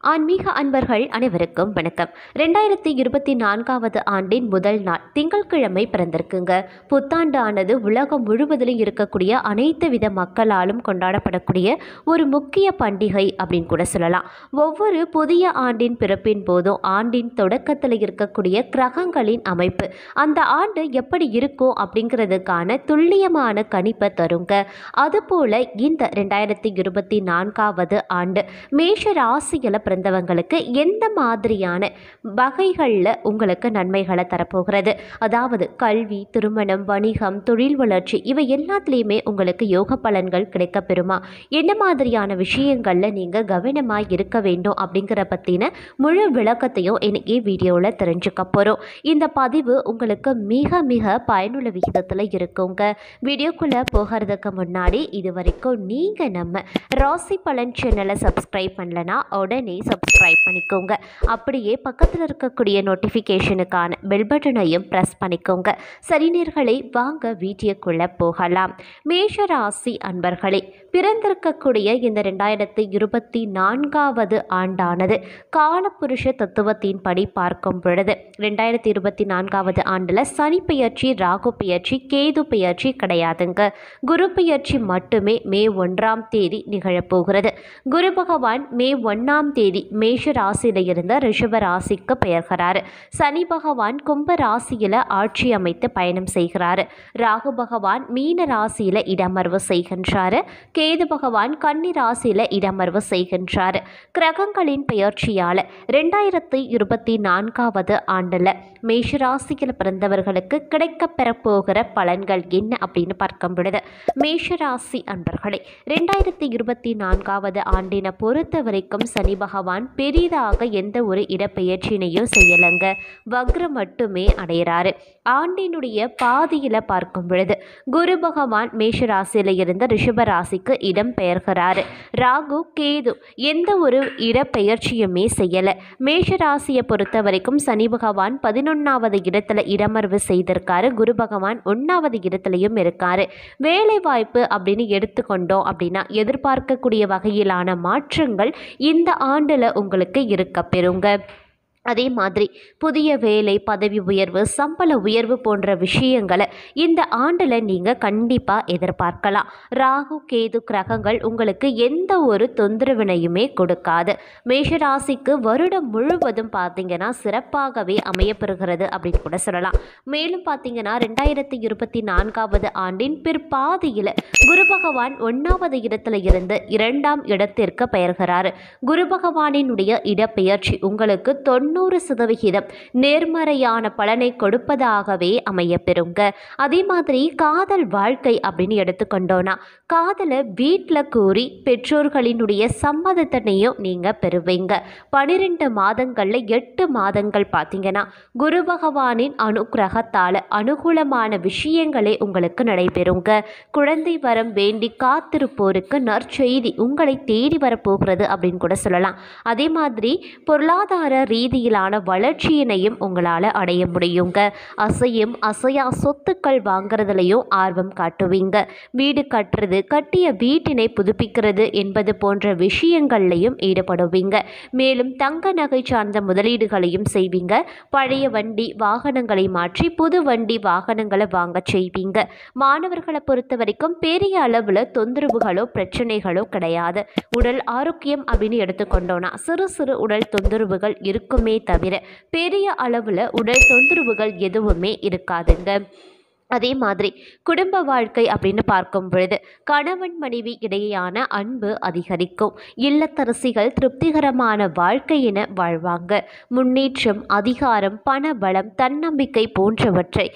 ஆன்மீக அன்பர்கள் அனைவருக்கும் வணக்கம். 2024வது ஆண்டின் முதல் நாள் திங்கட்கிழமை பிறந்திருக்குங்க. புத்தாண்டு ஆனது உலகம் முழுவதிலும் இருக்கக்கூடிய அனைத்து வித மக்களாலும் கொண்டாடப்படக்கூடிய ஒரு முக்கிய பண்டிகை அப்படின்னு கூட சொல்லலாம். ஒவ்வொரு புதிய ஆண்டின் பிறப்பின் போதும் ஆண்டின் தொடக்கத்தில் இருக்கக்கூடிய கிரகங்களின் அமைப்பு அந்த ஆண்டு எப்படி இருக்கும் அப்படிங்கிறதுக்கான துல்லியமான கணிப்பை தருங்க. அதுபோல இந்த 2024வது ஆண்டு மேஷ ராசியில் பிறந்தவங்களுக்கு எந்த மாதிரியான வகைகளில் உங்களுக்கு நன்மைகளை தரப்போகிறது, அதாவது கல்வி, திருமணம், வணிகம், தொழில் வளர்ச்சி இவை எல்லாத்துலேயுமே உங்களுக்கு யோக பலன்கள் கிடைக்க பெறுமா, என்ன மாதிரியான விஷயங்களில் நீங்கள் கவனமாக இருக்க வேண்டும் அப்படிங்கிற பற்றின முழு விளக்கத்தையும் இன்னைக்கு வீடியோவில் தெரிஞ்சுக்க போகிறோம். இந்த பதிவு உங்களுக்கு மிக மிக பயனுள்ள விகிதத்தில் இருக்குங்க. வீடியோக்குள்ளே போகிறதுக்கு முன்னாடி இது வரைக்கும் நீங்கள் நம்ம ராசி பலன் சேனலை சப்ஸ்கிரைப் பண்ணலனா உடனே சப்ஸ்கிரைப் பண்ணிக்கோங்க. அப்படியே பக்கத்தில் இருக்கக்கூடிய நோட்டிஃபிகேஷனுக்கான பெல் பட்டனையும் ப்ரெஸ் பண்ணிக்கோங்க. சரி நேயர்களே, வாங்க வீடியோக்குள்ளே போகலாம். மேஷராசி அன்பர்களே, பிறந்திருக்கக்கூடிய இந்த 2024வது ஆண்டானது காலபுருஷ தத்துவத்தின் படி பார்க்கும் பொழுது 2024வது ஆண்டில் சனி பெயர்ச்சி, ராகு பெயர்ச்சி, கேது பெயர்ச்சி கிடையாதுங்க. குரு பெயர்ச்சி மட்டுமே மே 1ஆம் தேதி நிகழப்போகிறது. குரு பகவான் மே 1ஆம் தேதி மேஷ ராசியில இருந்த ரிஷப ராசிக்கு பெயர்கிறார். சனி பகவான் கும்ப ராசியில ஆட்சி அமைத்து பயணம் செய்கிறார். ராகு பகவான் மீன ராசியில இடமர்வு செய்கின்றார். கேது பகவான் கன்னி ராசியில இடமர்வு செய்கின்றார். கிரகங்களின் பெயர்ச்சியால் 2024வது ஆண்டுல மேஷ ராசியில் பிறந்தவர்களுக்கு கிடைக்க பெறப்போகிற பலன்கள் என்ன அப்படின்னு பார்க்கும் பொழுது, மேஷராசி அன்பர்களே, 2024வது ஆண்டினை பொறுத்த வரைக்கும் சனி பகவான் பெரிதாக எந்த ஒரு இடப்பெயர்ச்சினையும் செய்யலைங்க. வக்ரம் மட்டுமே அடைகிறாரு. ஆண்டினுடைய பாதியில் பார்க்கும் பொழுது குரு பகவான் மேஷ ராசியில் இருந்த ரிஷப ராசிக்கு இடம் பெயர்கிறாரு. ராகு, கேது எந்த ஒரு இடப்பெயர்ச்சியுமே செய்யலை. மேஷ ராசியை பொறுத்த வரைக்கும் சனி பகவான் 11வது இடத்துல இடமர்வு செய்திருக்காரு. குரு பகவான் 1வது இடத்துலையும் இருக்காரு. வேலை வாய்ப்பு அப்படின்னு எடுத்துக்கொண்டோம் அப்படின்னா எதிர்பார்க்கக்கூடிய வகையிலான மாற்றங்கள் இந்த ஆண்டில் உங்களுக்கு இருக்க பெறுங்க. அதே மாதிரி புதிய வேலை, பதவி உயர்வு, சம்பள உயர்வு போன்ற விஷயங்களை இந்த ஆண்டில் நீங்கள் கண்டிப்பாக எதிர்பார்க்கலாம். ராகு, கேது கிரகங்கள் உங்களுக்கு எந்த ஒரு தொந்தரவினையுமே கொடுக்காது. மேஷராசிக்கு வருடம் முழுவதும் பார்த்தீங்கன்னா சிறப்பாகவே அமையப்பெறுகிறது அப்படின்னு கூட சொல்லலாம். மேலும் பார்த்தீங்கன்னா 2024வது ஆண்டின் பிற்பாதியில் குரு பகவான் 1வது இடத்துல இருந்து 2ஆம் இடத்திற்கு பெயர்கிறார். குரு பகவானினுடைய இடப்பெயர்ச்சி உங்களுக்கு 90% நேர்மறையான பலனை கொடுப்பதாகவே அமைய பெறுங்க. அதே மாதிரி காதல் வாழ்க்கை அப்படின்னு எடுத்துக்கொண்டோன்னா காதலை வீட்டில் கூறி பெற்றோர்களினுடைய சம்மதத்தினையும் நீங்கள் பெறுவீங்க. 12 மாதங்களில் 8 மாதங்கள் பார்த்தீங்கன்னா குரு பகவானின் அனுக்கிரகத்தால் அனுகூலமான விஷயங்களே உங்களுக்கு நடைபெறுங்க. குழந்தை வரம் வேண்டி காத்திருப்போருக்கு நற்செய்தி உங்களை தேடி வரப்போகிறது அப்படின்னு கூட சொல்லலாம். அதே மாதிரி பொருளாதார ரீதியிலான வளர்ச்சியினையும் உங்களால் அடைய முடியுங்க. அசையும் அசையா சொத்துக்கள் வாங்குறதுலையும் ஆர்வம் காட்டுவீங்க. வீடு கட்டுறது, கட்டிய வீட்டினை புதுப்பிக்கிறது என்பது போன்ற விஷயங்கள்லையும் ஈடுபடுவீங்க. மேலும் தங்க நகை சார்ந்த முதலீடுகளையும் செய்வீங்க. பழைய வண்டி வாகனங்களை மாற்றி புது வண்டி வாகனங்களை வாங்க செய்வீங்க. மாணவர்களை பொறுத்த வரைக்கும் பெரிய அளவில் தொந்தரவுகளோ பிரச்சனைகளோ கிடையாது. உடல் ஆரோக்கியம் அப்படின்னு எடுத்துக்கொண்டோன்னா சிறு சிறு உடல் தொந்தரவுகள் இருக்குமே தவிர பெரிய அளவில் உடல் தொந்தரவுகள் எதுவுமே இருக்காதுங்க. அதே மாதிரி குடும்ப வாழ்க்கை அப்படின்னு பார்க்கும் பொழுது கணவன் மனைவி இடையேயான அன்பு அதிகரிக்கும். இல்லத்தரசிகள் திருப்திகரமான வாழ்க்கையின வாழ்வாங்க. முன்னேற்றம், அதிகாரம், பணபலம், தன்னம்பிக்கை போன்றவற்றை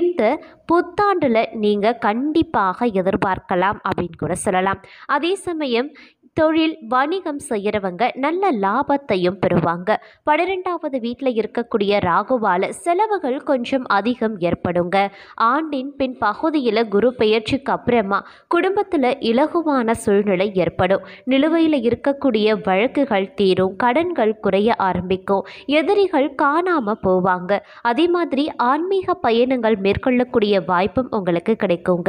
இந்த புத்தாண்டில் நீங்கள் கண்டிப்பாக எதிர்பார்க்கலாம் அப்படின்னு கூட சொல்லலாம். அதே சமயம் தொழில், வணிகம் செய்கிறவங்க நல்ல லாபத்தையும் பெறுவாங்க. 12வது வீட்டில் இருக்கக்கூடிய ராகுவால் செலவுகள் கொஞ்சம் அதிகம் ஏற்படுங்க. ஆண்டின் பின் பகுதியில் குரு பெயர்ச்சிக்கு அப்புறமா குடும்பத்தில் இலகுவான சூழ்நிலை ஏற்படும். நிலுவையில் இருக்கக்கூடிய வழக்குகள் தீரும். கடன்கள் குறைய ஆரம்பிக்கும். எதிரிகள் காணாமல் போவாங்க. அதே மாதிரி ஆன்மீக பயணங்கள் மேற்கொள்ளக்கூடிய வாய்ப்பும் உங்களுக்கு கிடைக்குங்க.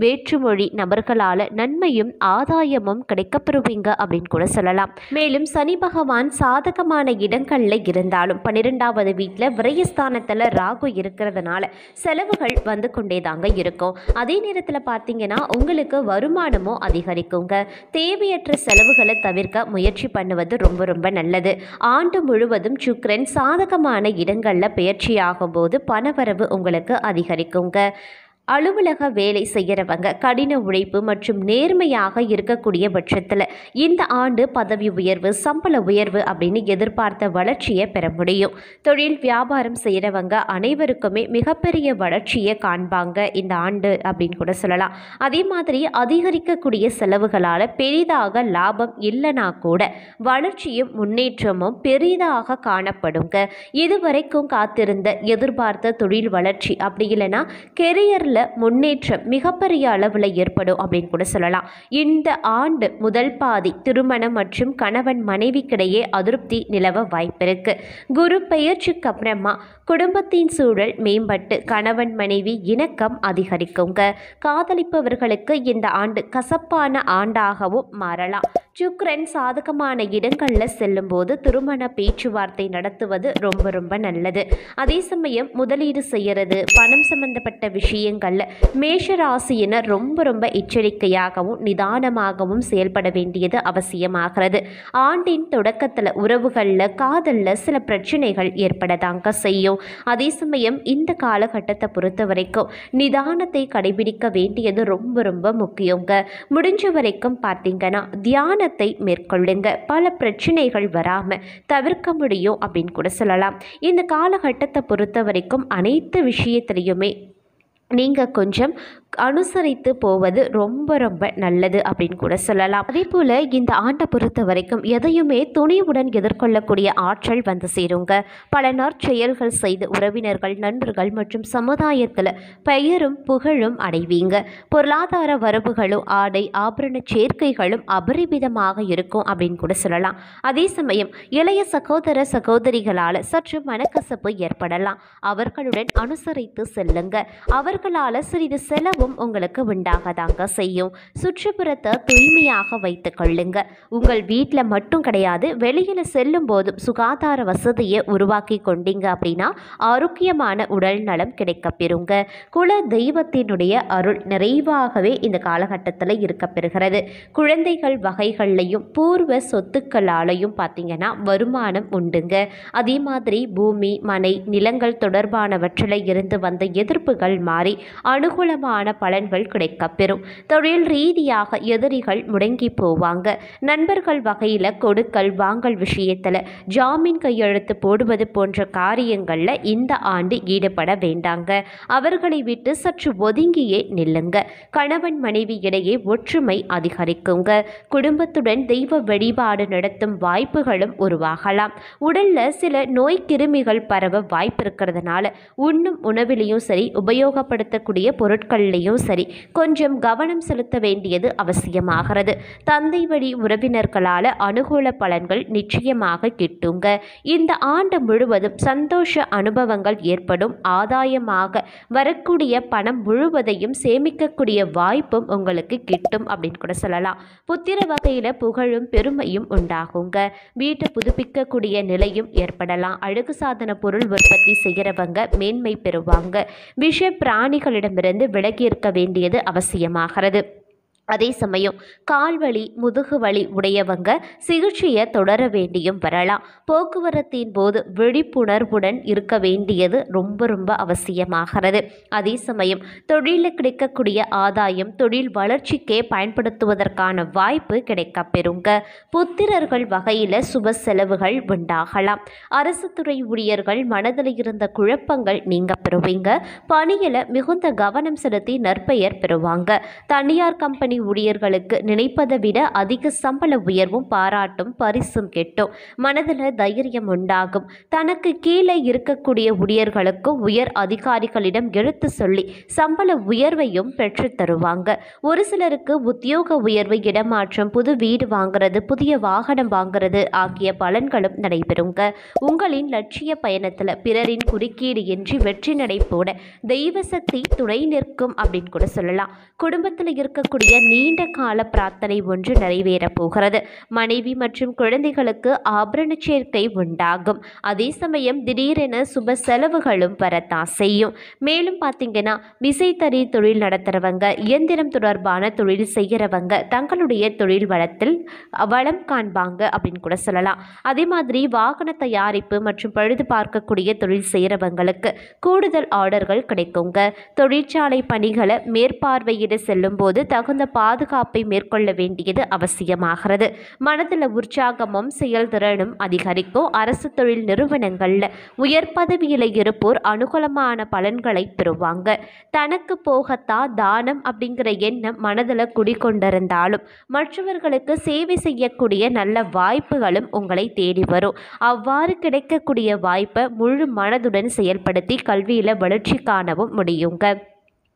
வேற்றுமொழி நபர்களால் நன்மையும் ஆதாயமும் கிடைக்கப்பெறுவீங்க இருப்பீங்க அப்படின்னு கூட சொல்லலாம். மேலும் சனி பகவான் சாதகமான இடங்கள்ல இருந்தாலும் 12வது வீட்டில் விரயஸ்தானத்தில் ராகு இருக்கிறதுனால செலவுகள் வந்து கொண்டே தாங்க இருக்கும். அதே நேரத்தில் பார்த்தீங்கன்னா உங்களுக்கு வருமானமும் அதிகரிக்குங்க. தேவையற்ற செலவுகளை தவிர்க்க முயற்சி பண்ணுவது ரொம்ப ரொம்ப நல்லது. ஆண்டு முழுவதும் சுக்கிரன் சாதகமான இடங்களில் பெயர்ச்சியாகும் போது பணவரவு உங்களுக்கு அதிகரிக்குங்க. அலுவலக வேலை செய்கிறவங்க கடின உழைப்பு மற்றும் நேர்மையாக இருக்கக்கூடிய பட்சத்தில் இந்த ஆண்டு பதவி உயர்வு, சம்பள உயர்வு அப்படின்னு எதிர்பார்த்த வளர்ச்சியை பெற முடியும். தொழில் வியாபாரம் செய்கிறவங்க அனைவருக்குமே மிகப்பெரிய வளர்ச்சியை காண்பாங்க இந்த ஆண்டு அப்படின்னு கூட சொல்லலாம். அதே மாதிரி அதிகரிக்கக்கூடிய செலவுகளால் பெரிதாக லாபம் இல்லைனா கூட வளர்ச்சியும் முன்னேற்றமும் பெரிதாக காணப்படுங்க. இதுவரைக்கும் காத்திருந்த எதிர்பார்த்த தொழில் வளர்ச்சி அப்படி இல்லைன்னா கெரியரில் முன்னேற்றம் மிகப்பெரிய அளவில் ஏற்படும் அப்படின்னு கூட சொல்லலாம். இந்த ஆண்டு முதல் பாதி திருமணம் மற்றும் கணவன் மனைவிக்கிடையே அதிருப்தி நிலவ வாய்ப்பிருக்கு. குரு பெயர்ச்சிக்கு அப்புறமா குடும்பத்தின் சூழல் மேம்பட்டு கணவன் மனைவி இணக்கம் அதிகரிக்குங்க. காதலிப்பவர்களுக்கு இந்த ஆண்டு கசப்பான ஆண்டாகவும் மாறலாம். சுக்கிரன் சாதகமான இடங்களில் செல்லும் போது திருமண பேச்சுவார்த்தை நடத்துவது ரொம்ப ரொம்ப நல்லது. அதே சமயம் முதலீடு செய்கிறது, பணம் சம்பந்தப்பட்ட விஷயங்கள்ல மேஷ ராசியினர் ரொம்ப ரொம்ப எச்சரிக்கையாகவும் நிதானமாகவும் செயல்பட வேண்டியது அவசியமாகிறது. ஆண்டின் தொடக்கத்தில் உறவுகளில் காதலில் சில பிரச்சனைகள் ஏற்படதாங்க செய்யும். அதே சமயம் இந்த காலகட்டத்தை பொறுத்த வரைக்கும் நிதானத்தை கடைபிடிக்க வேண்டியது ரொம்ப ரொம்ப முக்கியங்க. முடிஞ்ச வரைக்கும் பார்த்தீங்கன்னா தியானத்தை மேற்கொள்ளுங்க. பல பிரச்சனைகள் வராமல் தவிர்க்க முடியும் அப்படின்னு கூட சொல்லலாம். இந்த காலகட்டத்தை பொறுத்த வரைக்கும் அனைத்து விஷயத்திலையுமே நீங்கள் கொஞ்சம் அனுசரித்து போவது ரொம்ப ரொம்ப நல்லது அப்படின்னு கூட சொல்லலாம். அதே போல் இந்த ஆண்டை பொறுத்த வரைக்கும் எதையுமே துணிவுடன் எதிர்கொள்ளக்கூடிய ஆற்றல் வந்து சேருங்க. பல நற்செயல்கள் செய்து உறவினர்கள், நண்பர்கள் மற்றும் சமுதாயத்தில் பெயரும் புகழும் அடைவீங்க. பொருளாதார வரவுகளும் ஆடை ஆபரண சேர்க்கைகளும் அபரிமிதமாக இருக்கும் அப்படின்னு கூட சொல்லலாம். அதே சமயம் இளைய சகோதர சகோதரிகளால் சற்று மனக்கசப்பு ஏற்படலாம். அவர்களுடன் அனுசரித்து செல்லுங்க. அவர்களால் சிறிது செலவு உங்களுக்கு உண்டாகதாங்க செய்யும். சுற்றுப்புறத்தை தூய்மையாக வைத்துக் கொள்ளுங்க. உங்கள் வீட்டில் மட்டும் கிடையாது, வெளியில் செல்லும் போதும் சுகாதார வசதியை உருவாக்கி கொண்டீங்க அப்படின்னா ஆரோக்கியமான உடல் நலம் கிடைக்கப்பெறுங்க. குல தெய்வத்தினுடைய அருள் நிறைவாகவே இந்த காலகட்டத்தில் இருக்கப்பெறுகிறது. குழந்தைகள் வகைகள்லையும் பூர்வ சொத்துக்களாலையும் பார்த்தீங்கன்னா வருமானம் உண்டுங்க. அதே மாதிரி பூமி, மனை, நிலங்கள் தொடர்பானவற்றில் இருந்து வந்த எதிர்ப்புகள் மாறி அனுகூலமான பலன்கள் கிடைக்கப்பெறும். தொழில் ரீதியாக எதிரிகள் முடங்கி போவாங்க. நண்பர்கள் வகையில் கொடுக்கல் வாங்கல் விஷயத்தில் ஜாமீன் கையெழுத்து போடுவது போன்ற காரியங்களில் இந்த ஆண்டு ஈடுபட வேண்டாங்க. அவர்களை விட்டு சற்று ஒதுங்கியே நில்லுங்க. கணவன் மனைவி இடையே ஒற்றுமை அதிகரிக்குங்க. குடும்பத்துடன் தெய்வ வழிபாடு நடத்தும் வாய்ப்புகளும் உருவாகலாம். உடல்ல சில நோய் கிருமிகள் பரவ வாய்ப்பு இருக்கிறதுனால உண்ணும் உணவிலையும் சரி, உபயோகப்படுத்தக்கூடிய பொருட்கள்லையும் சரி கொஞ்சம் கவனம் செலுத்த வேண்டியது அவசியமாகிறது. தந்தை வழி உறவினர்களால் அனுகூல பலன்கள் நிச்சயமாக கிட்டுங்க. இந்த ஆண்டு முழுவதும் சந்தோஷ அனுபவங்கள் ஏற்படும். ஆதாயமாக வரக்கூடிய பணம் முழுவதையும் சேமிக்கக்கூடிய வாய்ப்பும் உங்களுக்கு கிட்டும் அப்படின்னு கூட சொல்லலாம். புத்திர வகையில் புகழும் பெருமையும் உண்டாகுங்க. வீட்டை புதுப்பிக்கக்கூடிய நிலையும் ஏற்படலாம். அழகு சாதன பொருள் உற்பத்தி செய்கிறவங்க மேன்மை பெறுவாங்க. விஷ பிராணிகளிடமிருந்து விலகி இருக்க வேண்டியது அவசியமாகிறது. அதே சமயம் கால்வலி, முதுகு வலி உடையவங்க சிகிச்சையை தொடர வேண்டியும் வரலாம். போக்குவரத்தின் போது விழிப்புணர்வுடன் இருக்க வேண்டியது ரொம்ப ரொம்ப அவசியமாகிறது. அதே சமயம் தொழிலில் கிடைக்கக்கூடிய ஆதாயம் தொழில் வளர்ச்சிக்கே பயன்படுத்துவதற்கான வாய்ப்பு கிடைக்கப்பெறுங்க. புத்திரர்கள் வகையில் சுப செலவுகள் உண்டாகலாம். அரசு துறை ஊழியர்கள் மனதில் இருந்த குழப்பங்கள் நீங்க பெறுவீங்க. பணியில் மிகுந்த கவனம் செலுத்தி நற்பெயர் பெறுவாங்க. தனியார் கம்பெனி ஊழியர்களுக்கு நினைப்பதை விட அதிக சம்பள உயர்வும் பாராட்டும் பரிசும் கிட்டும். மனதில் தைரியம் உண்டாகும். தனக்கு கீழே இருக்கக்கூடிய ஊழியர்களுக்கும் உயர் அதிகாரிகளிடம் எடுத்து சொல்லி சம்பள உயர்வையும் பெற்று தருவாங்க. ஒரு சிலருக்கு உத்தியோக உயர்வு, இடமாற்றம், புது வீடு வாங்குறது, புதிய வாகனம் வாங்குறது ஆகிய பலன்களும் நடைபெறுங்க. உங்களின் லட்சிய பயணத்தில் பிறரின் குறுக்கீடு இன்றி வெற்றி நடை போட தெய்வ சக்தி துணை நிற்கும் அப்படின்னு கூட சொல்லலாம். குடும்பத்தில் இருக்கக்கூடிய நீண்ட கால பிரார்த்தனை ஒன்று நிறைவேறப் போகிறது. மனைவி மற்றும் குழந்தைகளுக்கு ஆபரண சேர்க்கை உண்டாகும். அதே சமயம் திடீரென சுப செலவுகளும் வரத்தான் செய்யும். மேலும் பார்த்தீங்கன்னா விசைத்தறி தொழில் நடத்துகிறவங்க, இயந்திரம் தொடர்பான தொழில் செய்கிறவங்க தங்களுடைய தொழில் வளம் காண்பாங்க அப்படின்னு கூட சொல்லலாம். அதே மாதிரி வாகன தயாரிப்பு மற்றும் பழுது பார்க்கக்கூடிய தொழில் செய்கிறவங்களுக்கு கூடுதல் ஆர்டர்கள் கிடைக்குங்க. தொழிற்சாலை பணிகளை மேற்பார்வையிட செல்லும் போது தகுந்த பாதுகாப்பை மேற்கொள்ள வேண்டியது அவசியமாகிறது. மனதில் உற்சாகமும் செயல்திறனும் அதிகரிக்கும். அரசு தொழில் நிறுவனங்களில் உயர் பதவியில் இருப்போர் அனுகூலமான பலன்களை பெறுவாங்க. தனக்கு போகத்தான் தானம் அப்படிங்கிற எண்ணம் மனதில் குடிக்கொண்டிருந்தாலும் மற்றவர்களுக்கு சேவை செய்யக்கூடிய நல்ல வாய்ப்புகளும் உங்களை தேடி வரும். அவ்வாறு கிடைக்கக்கூடிய வாய்ப்பை முழு மனதுடன் செயல்படுத்தி கல்வியில் வளர்ச்சி காணவும் முடியுங்க.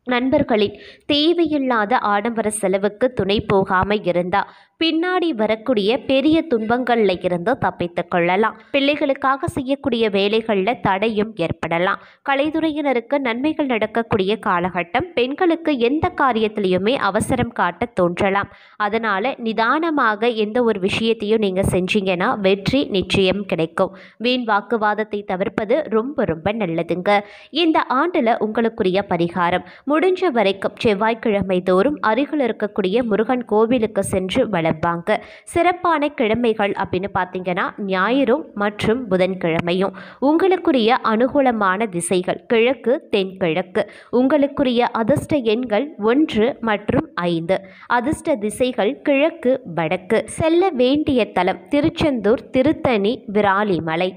நண்பர்களின் தேவையில்லாத ஆடம்பர செலவுக்கு துணை போகாமல் இருந்தால் பின்னாடி வரக்கூடிய பெரிய துன்பங்களில் இருந்து தப்பித்துக் கொள்ளலாம். பிள்ளைகளுக்காக செய்யக்கூடிய வேலைகளில் தடையும் ஏற்படலாம். கலைத்துறையினருக்கு நன்மைகள் நடக்கக்கூடிய காலகட்டம். பெண்களுக்கு எந்த காரியத்திலையுமே அவசரம் காட்ட தோன்றலாம். அதனால் நிதானமாக எந்த ஒரு விஷயத்தையும் நீங்கள் செஞ்சீங்கன்னா வெற்றி நிச்சயம் கிடைக்கும். வீண் வாக்குவாதத்தை தவிர்ப்பது ரொம்ப ரொம்ப நல்லதுங்க. இந்த ஆண்டில் உங்களுக்குரிய பரிகாரம் முடிஞ்ச வரைக்கும் செவ்வாய்க்கிழமை தோறும் அருகில் இருக்கக்கூடிய முருகன் கோவிலுக்கு சென்று வளர்ப்பாங்க. சிறப்பான கிழமைகள் அப்படின்னு பார்த்தீங்கன்னா ஞாயிறும் மற்றும் புதன்கிழமையும். உங்களுக்குரிய அனுகூலமான திசைகள் கிழக்கு, தென்கிழக்கு. உங்களுக்குரிய அதிர்ஷ்ட எண்கள் 1 மற்றும் 5. அதிர்ஷ்ட திசைகள் கிழக்கு, வடக்கு. செல்ல வேண்டிய தலம் திருச்செந்தூர், திருத்தணி, விராலிமலை.